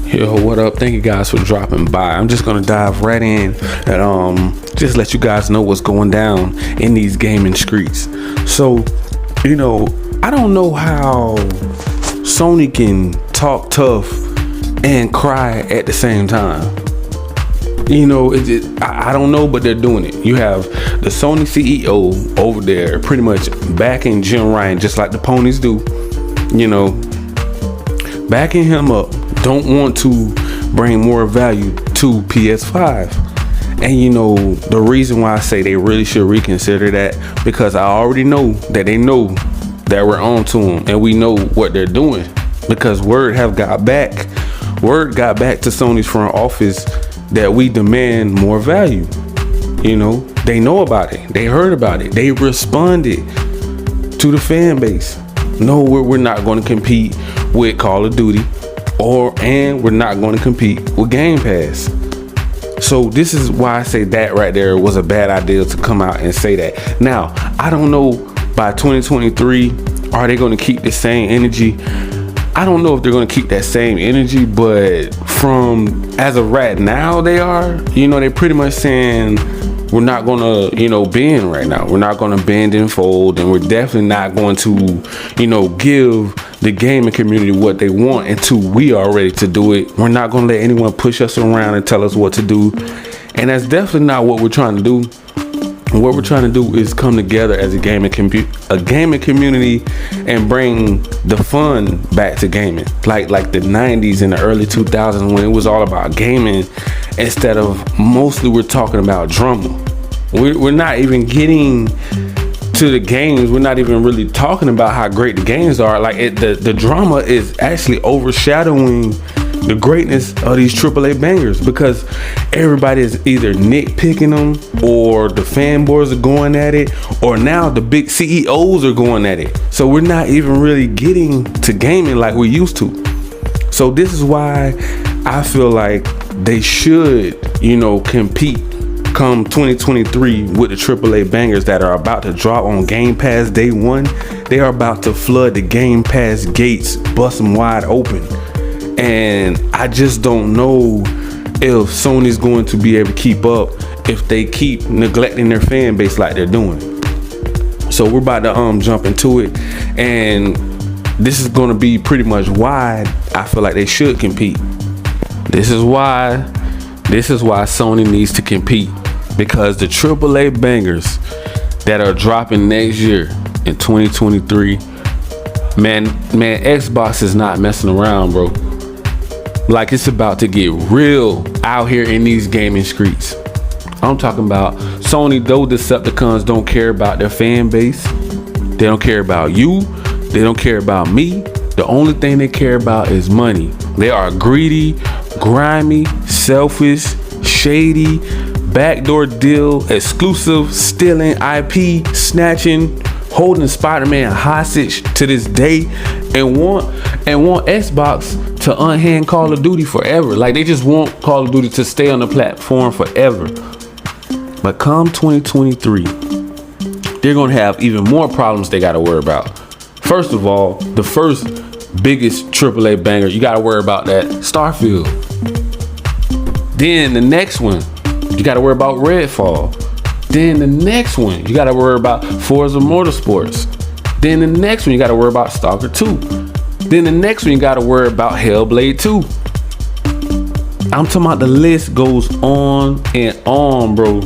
Yo, what up? Thank you guys for dropping by. I'm just gonna dive right in and just let you guys know what's going down in these gaming streets. So, I don't know how Sony can talk tough and cry at the same time. I don't know, but they're doing it. You have the Sony CEO over there pretty much backing Jim Ryan just like the ponies do, backing him up. Don't want to bring more value to PS5. And the reason why I say they really should reconsider that, because I already know that they know that we're on to them and we know what they're doing, because word got back to Sony's front office that we demand more value. They know about it, they heard about it, they responded to the fan base. No, we're not going to compete with Call of Duty, and we're not going to compete with Game Pass. So this is why I say that right there was a bad idea to come out and say that. Now, I don't know, by 2023, are they going to keep the same energy? I don't know if they're going to keep that same energy, but as of right now, they are. They're pretty much saying we're not going to, bend right now. We're not going to bend and fold, and we're definitely not going to, give the gaming community what they want until we are ready to do it. We're not going to let anyone push us around and tell us what to do. And that's definitely not what we're trying to do. What we're trying to do is come together as a gaming community and bring the fun back to gaming, like the 90s and the early 2000s, when it was all about gaming instead of mostly we're talking about drama. We're not even getting to the games. We're not even really talking about how great the games are. The drama is actually overshadowing the greatness of these AAA bangers, because everybody is either nitpicking them, or the fanboys are going at it, or now the big CEOs are going at it. So we're not even really getting to gaming like we used to. So this is why I feel like they should, compete come 2023 with the AAA bangers that are about to drop on Game Pass day one. They are about to flood the Game Pass gates, bust them wide open. And I just don't know if Sony's going to be able to keep up if they keep neglecting their fan base like they're doing. So we're about to jump into it, and this is going to be pretty much why I feel like they should compete. This is why Sony needs to compete, because the AAA bangers that are dropping next year in 2023, man, Xbox is not messing around, bro. Like, it's about to get real out here in these gaming streets. I'm talking about Sony. Those Decepticons don't care about their fan base. They don't care about you. They don't care about me. The only thing they care about is money. They are greedy, grimy, selfish, shady, backdoor deal, exclusive, stealing IP, snatching, holding Spider-Man hostage to this day, and want Xbox to unhand Call of Duty forever. Like, they just want Call of Duty to stay on the platform forever. But come 2023, they're gonna have even more problems they gotta worry about. First of all, the first biggest AAA banger, you gotta worry about that Starfield. Then the next one, you gotta worry about Redfall. Then the next one, you gotta worry about Forza Motorsports. Then the next one, you gotta worry about Stalker 2. Then the next one, you gotta worry about Hellblade 2. I'm talking about, the list goes on and on, bro.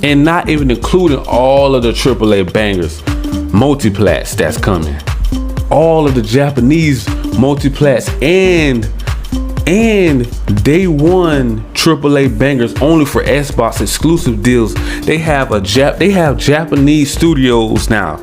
And not even including all of the AAA bangers, multiplats that's coming. All of the Japanese multiplats and day one AAA bangers only for Xbox exclusive deals. They have Japanese studios now.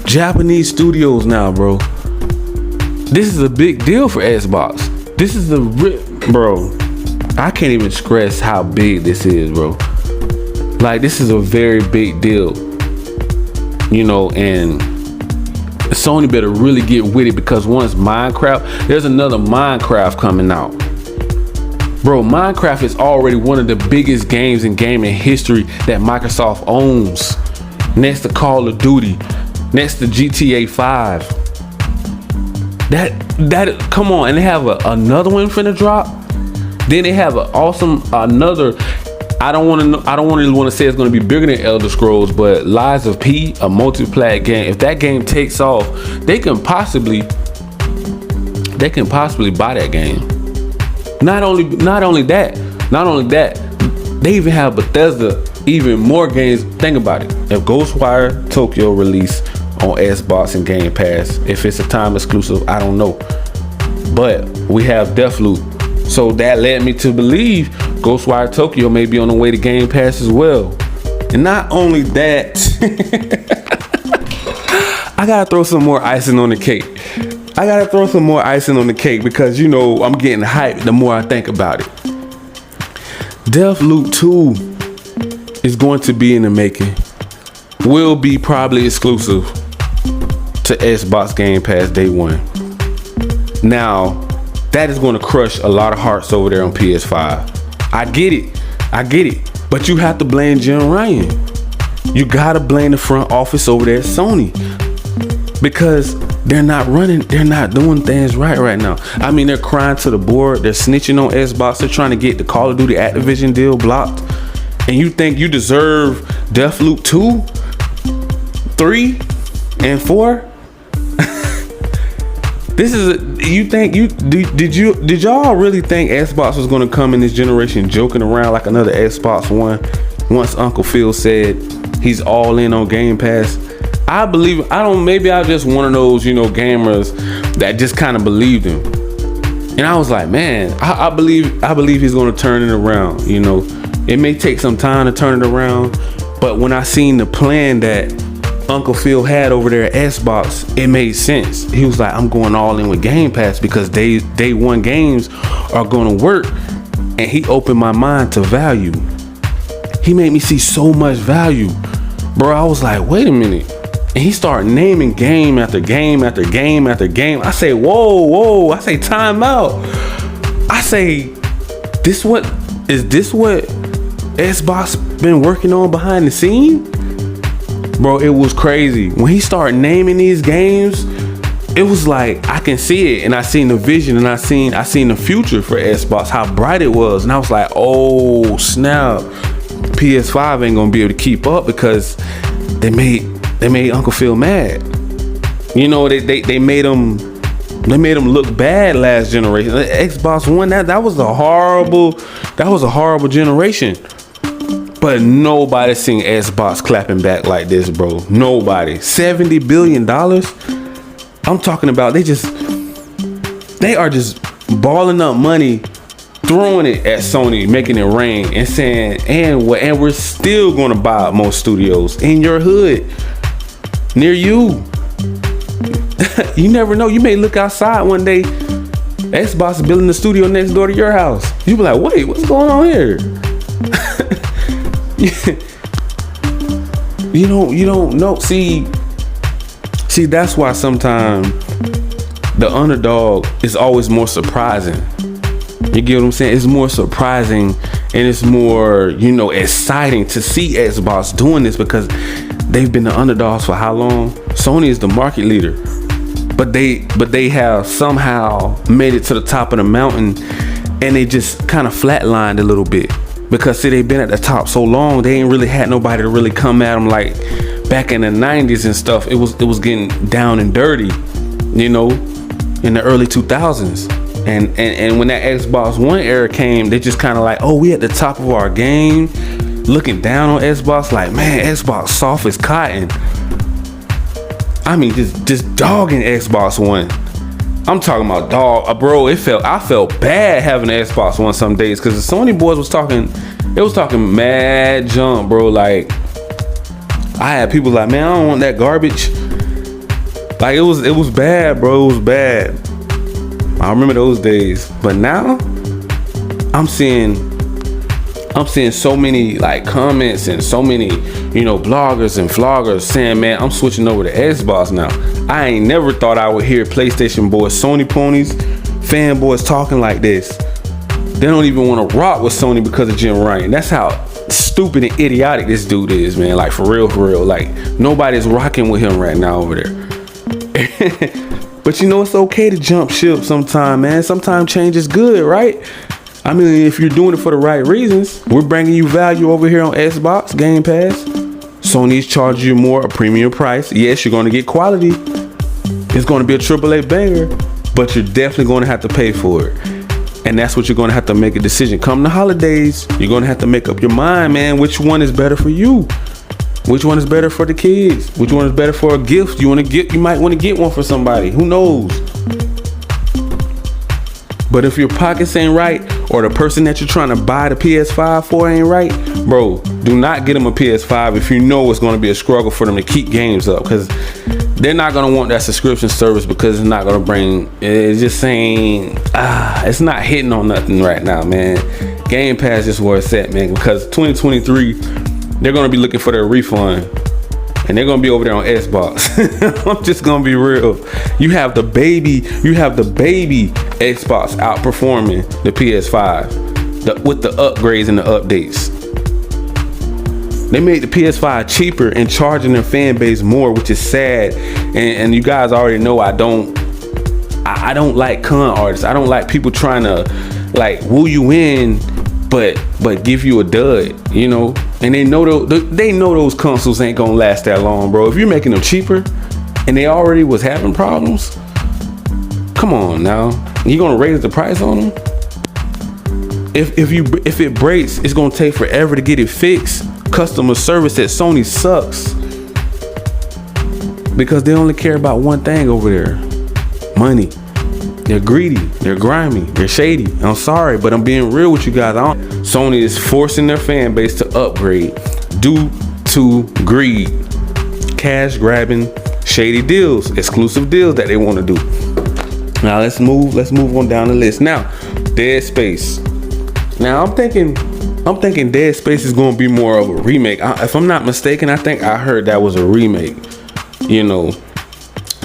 Japanese studios now, bro. This is a big deal for Xbox. This is bro. I can't even stress how big this is, bro. Like, this is a very big deal, and Sony better really get with it, because once there's another Minecraft coming out. Bro, Minecraft is already one of the biggest games in gaming history that Microsoft owns, next to Call of Duty, next to GTA 5. That come on, and they have another one finna drop. Then they have another. I don't really want to say it's going to be bigger than Elder Scrolls, but Lies of P, a multiplayer game. If that game takes off, they can possibly buy that game. Not only that, they even have Bethesda even more games. Think about it. If Ghostwire Tokyo release on Xbox and Game Pass, if it's a time exclusive, I don't know. But we have Deathloop. So that led me to believe Ghostwire Tokyo may be on the way to Game Pass as well. And not only that, I gotta throw some more icing on the cake. Because I'm getting hyped the more I think about it. Deathloop 2 is going to be in the making. Will be probably exclusive to Xbox Game Pass day one. Now, that is going to crush a lot of hearts over there on PS5. I get it. But you have to blame Jim Ryan. You got to blame the front office over there at Sony. Because they're not doing things right now. I mean, they're crying to the board. They're snitching on Xbox. They're trying to get the Call of Duty Activision deal blocked. And you think you deserve Deathloop 2, 3, and 4? Did y'all really think Xbox was gonna come in this generation joking around like another Xbox One? Once Uncle Phil said he's all in on Game Pass, maybe I'm just one of those, gamers that just kind of believed him. And I was like, man, I believe he's gonna turn it around. It may take some time to turn it around, but when I seen the plan that Uncle Phil had over there at Xbox, it made sense. He was like, I'm going all in with Game Pass because day one games are going to work. And he opened my mind to value. He made me see so much value. Bro, I was like, wait a minute. And he started naming game after game after game after game. I say, whoa. I say, time out. I say, is this what Xbox been working on behind the scene? Bro, it was crazy. When he started naming these games, it was like I can see it, and I seen the vision, and I seen the future for Xbox, how bright it was, and I was like, oh snap, PS5 ain't gonna be able to keep up because they made Uncle Phil mad. They made him look bad last generation. Xbox One, that was a horrible generation. But nobody seen Xbox clapping back like this, bro. Nobody. $70 billion. I'm talking about they are just balling up money, throwing it at Sony, making it rain, and saying, and we're still gonna buy more studios in your hood, near you. You never know. You may look outside one day, Xbox is building a studio next door to your house. You be like, wait, what's going on here? You don't know. See, that's why sometimes the underdog is always more surprising. You get what I'm saying? It's more surprising and it's more, exciting to see Xbox doing this because they've been the underdogs for how long? Sony is the market leader, but they have somehow made it to the top of the mountain, and they just kind of flatlined a little bit. Because see, they've been at the top so long, they ain't really had nobody to really come at them like back in the 90s and stuff. It was getting down and dirty, in the early 2000s. And when that Xbox One era came, they just kind of like, oh, we at the top of our game, looking down on Xbox like, man, Xbox soft as cotton. I mean, just dogging Xbox One. I'm talking about dog, bro. I felt bad having an Xbox One some days because the Sony boys was talking mad junk, bro. Like, I had people like, man, I don't want that garbage. Like, it was bad, bro. It was bad. I remember those days. But now, I'm seeing so many like comments and so many, bloggers and vloggers saying, man, I'm switching over to Xbox now. I ain't never thought I would hear PlayStation boys, Sony ponies, fanboys talking like this. They don't even want to rock with Sony because of Jim Ryan. That's how stupid and idiotic this dude is, man. Like, for real. Like, nobody's rocking with him right now over there. But you know, it's okay to jump ship sometime, man. Sometimes change is good, right? I mean, if you're doing it for the right reasons. We're bringing you value over here on Xbox Game Pass. Sony's charging you more, a premium price. Yes, you're going to get quality. It's going to be a AAA banger, but you're definitely going to have to pay for it. And that's what you're going to have to make a decision. Come the holidays, you're going to have to make up your mind, man. Which one is better for you? Which one is better for the kids? Which one is better for a gift? You might want to get one for somebody. Who knows? But if your pockets ain't right, or the person that you're trying to buy the PS5 for ain't right, bro, do not get them a PS5 if you know it's going to be a struggle for them to keep games up, because they're not going to want that subscription service, because it's not going to bring, it's just saying, it's not hitting on nothing right now, man. Game Pass is where it's at, man, because 2023, they're going to be looking for their refund, and they're going to be over there on Xbox. I'm just going to be real. You have the baby Xbox outperforming the PS5 with the upgrades and the updates. They made the PS5 cheaper and charging their fan base more, which is sad. And you guys already know I don't like con artists. I don't like people trying to like woo you in, but give you a dud, you know. And they know those consoles ain't gonna last that long, bro. If you're making them cheaper and they already was having problems, come on now, you gonna raise the price on them? If it breaks, it's gonna take forever to get it fixed. Customer service at Sony sucks, because they only care about one thing over there: money. They're greedy, they're grimy, they're shady. I'm sorry, but I'm being real with you guys. Sony is forcing their fan base to upgrade due to greed, cash grabbing, shady deals, exclusive deals that they want to do. Now let's move on down the list. Now, Dead Space. Now I'm thinking Dead Space is going to be more of a remake. If I'm not mistaken, I think I heard that was a remake, you know.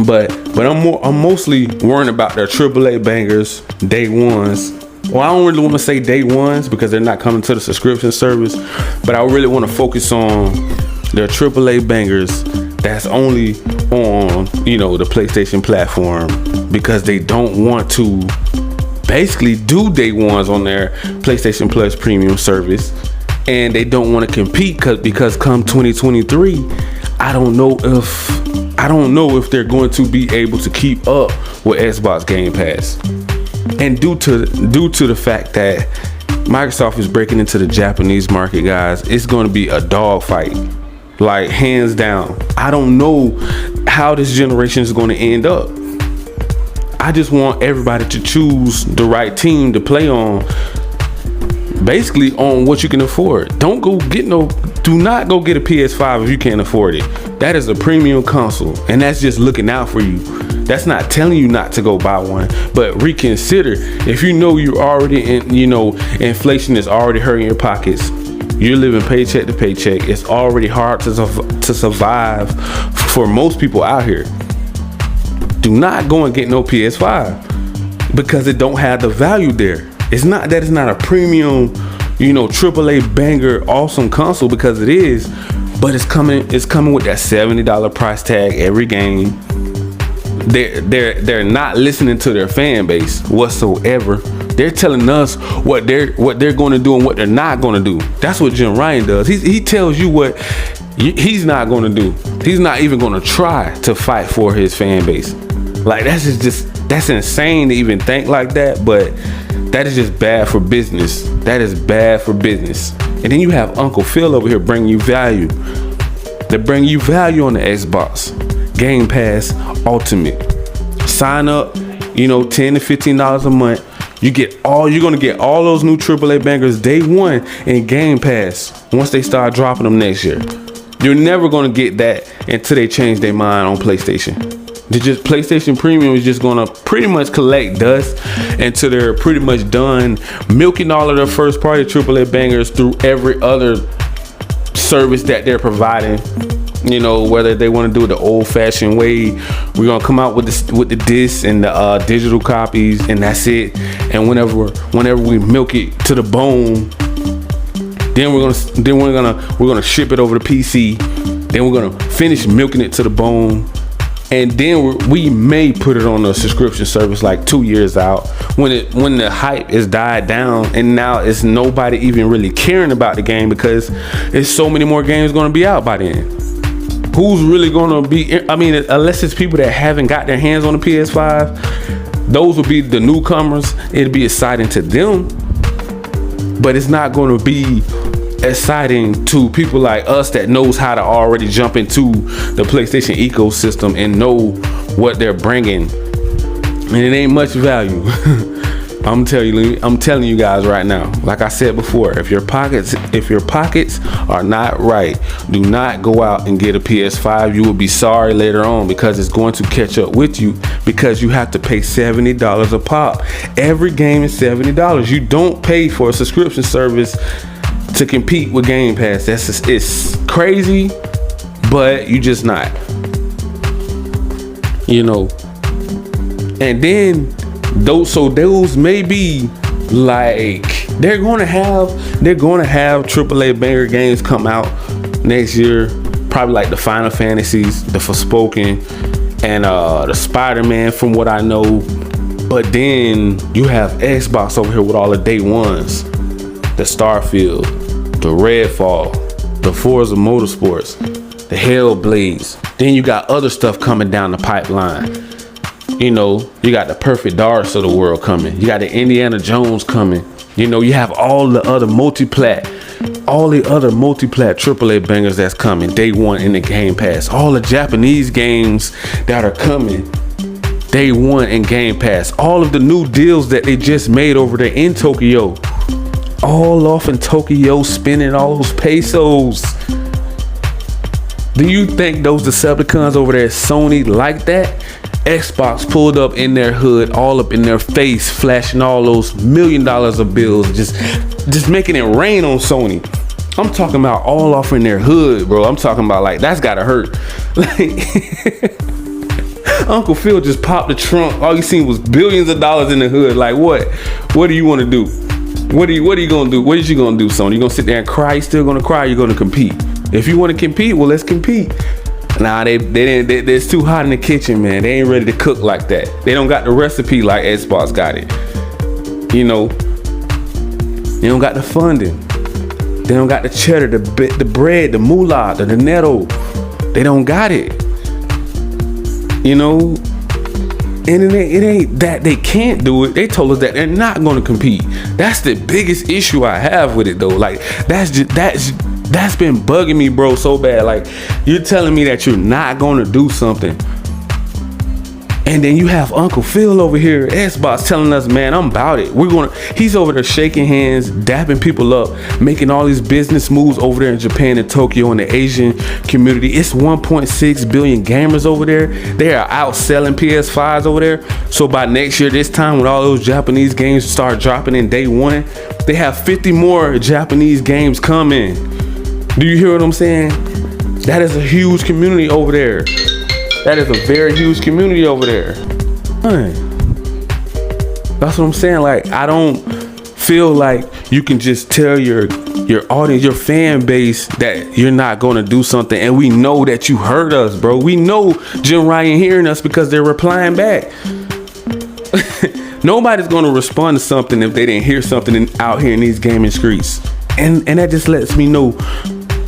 But I'm mostly worrying about their AAA bangers, day ones. Well, I don't really want to say day ones because they're not coming to the subscription service, but I really want to focus on their AAA bangers that's only on, you know, the PlayStation platform, because they don't want to basically do day ones on their PlayStation Plus premium service, and they don't want to compete because come 2023, I don't know if they're going to be able to keep up with Xbox Game Pass. And due to the fact that Microsoft is breaking into the Japanese market, guys, it's going to be a dogfight, like hands down. I don't know how this generation is going to end up. I just want everybody to choose the right team to play on, basically on what you can afford. Do not go get a PS5 if you can't afford it. That is a premium console, and that's just looking out for you. That's not telling you not to go buy one, but reconsider. If you know you're already in, you know, inflation is already hurting your pockets. You're living paycheck to paycheck. It's already hard to survive for most people out here. Do not go and get no PS5 because it don't have the value there. It's not a premium, you know, AAA banger awesome console, because it is, but it's coming with that $70 price tag every game. They're not listening to their fan base whatsoever. They're telling us what they're going to do and what they're not going to do. That's what Jim Ryan does. He tells you what he's not going to do. He's not even going to try to fight for his fan base. Like, that's insane to even think like that, but that is just bad for business. That is bad for business. And then you have Uncle Phil over here bringing you value. They bring you value on the Xbox Game Pass Ultimate. Sign up, you know, $10 to $15 a month. You're gonna get all those new AAA bangers day one in Game Pass once they start dropping them next year. You're never gonna get that until they change their mind on PlayStation. PlayStation Premium is just gonna pretty much collect dust until they're pretty much done milking all of their first party AAA bangers through every other service that they're providing. You know, whether they want to do it the old-fashioned way, we're gonna come out with the discs and the digital copies, and that's it. And whenever we milk it to the bone, then we're gonna ship it over to PC. Then we're gonna finish milking it to the bone, and then we may put it on a subscription service like 2 years out when the hype is died down, and now it's nobody even really caring about the game because there's so many more games going to be out by then. Who's really going to be, I mean, unless it's people that haven't got their hands on the PS5, those would be the newcomers. It'd be exciting to them, but it's not going to be exciting to people like us that knows how to already jump into the PlayStation ecosystem and know what they're bringing, and it ain't much value. I'm telling you guys right now, like I said before, if your pockets are not right, do not go out and get a PS5. You will be sorry later on because it's going to catch up with you, because you have to pay $70 a pop. Every game is $70. You don't pay for a subscription service to compete with Game Pass. It's crazy, but you just not, you know. And then those may be like they're gonna have AAA banger games come out next year, probably like the Final Fantasies, the Forspoken, and the Spider-Man from what I know. But then you have Xbox over here with all the day ones, the Starfield, the Redfall, the Forza Motorsports, the Hellblades. Then you got other stuff coming down the pipeline. You know, you got the Perfect Darks of the world coming. You got the Indiana Jones coming. You know, you have all the other multi-plat AAA bangers that's coming day one in the Game Pass. All the Japanese games that are coming day one in Game Pass. All of the new deals that they just made over there in Tokyo. All off in Tokyo, spending all those pesos. Do you think those Decepticons over there at Sony like that? Xbox pulled up in their hood, all up in their face, flashing all those $1 million of bills, just making it rain on Sony. I'm talking about all off in their hood, bro. I'm talking about like that's gotta hurt. Like Uncle Phil just popped the trunk. All you seen was billions of dollars in the hood. Like what? What do you want to do? What are you gonna do? What is you gonna do, Sony? You gonna sit there and cry? You still gonna cry? You're gonna compete? If you want to compete, well, let's compete. Nah, it's too hot in the kitchen, man. They ain't ready to cook like that. They don't got the recipe like Xbox got it. You know, they don't got the funding. They don't got the cheddar, the bread, the moolah, the dinero. They don't got it. You know, and it ain't that they can't do it. They told us that they're not going to compete. That's the biggest issue I have with it, though. Like that's been bugging me, bro, so bad. Like, you're telling me that you're not gonna do something, and then you have Uncle Phil over here, Xbox, telling us, man, I'm about it. He's over there shaking hands, dapping people up, making all these business moves over there in Japan and Tokyo and the Asian community. It's 1.6 billion gamers over there. They are outselling PS5s over there. So by next year, this time, when all those Japanese games start dropping in day one, they have 50 more Japanese games coming. Do you hear what I'm saying? That is a huge community over there. That is a very huge community over there. That's what I'm saying. Like, I don't feel like you can just tell your audience, your fan base, that you're not going to do something. And we know that you heard us, bro. We know Jim Ryan hearing us because they're replying back. Nobody's going to respond to something if they didn't hear something out here in these gaming streets. And that just lets me know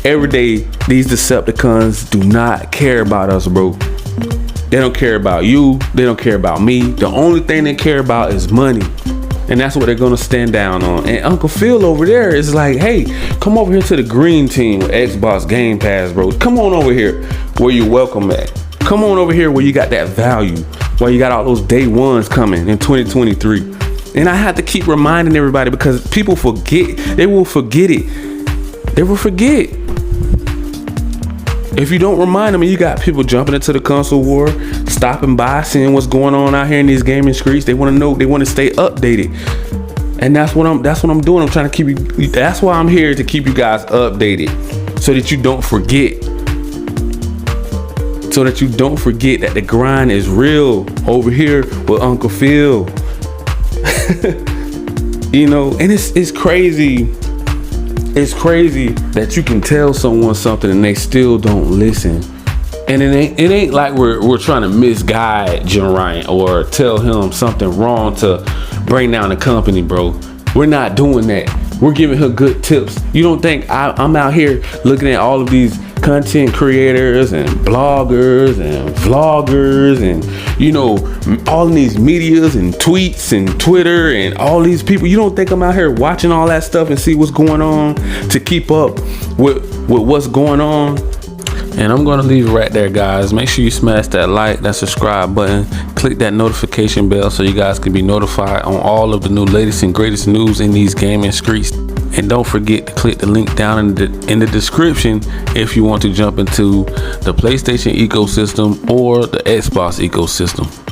every day these Decepticons do not care about us, bro. They don't care about you. They don't care about me. The only thing they care about is money. And that's what they're going to stand down on. And Uncle Phil over there is like, hey, come over here to the green team with Xbox Game Pass, bro. Come on over here where you're welcome at. Come on over here where you got that value, where you got all those day ones coming in 2023. And I have to keep reminding everybody because people forget. They will forget it. They will forget. If you don't remind them, and you got people jumping into the console war, stopping by, seeing what's going on out here in these gaming streets. They want to know. They want to stay updated, and that's what I'm doing. I'm trying to keep you. That's why I'm here, to keep you guys updated, so that you don't forget. So that you don't forget that the grind is real over here with Uncle Phil. You know, and it's crazy. It's crazy that you can tell someone something and they still don't listen. And it ain't like we're trying to misguide Jim Ryan or tell him something wrong to bring down the company, bro. We're not doing that. We're giving her good tips. You don't think I'm out here looking at all of these content creators and bloggers and vloggers and, you know, all of these medias and tweets and Twitter and all these people. You don't think I'm out here watching all that stuff and see what's going on to keep up with what's going on? And I'm going to leave it right there, guys. Make sure you smash that like, that subscribe button, click that notification bell so you guys can be notified on all of the new latest and greatest news in these gaming streets. And don't forget to click the link down in the description if you want to jump into the PlayStation ecosystem or the Xbox ecosystem.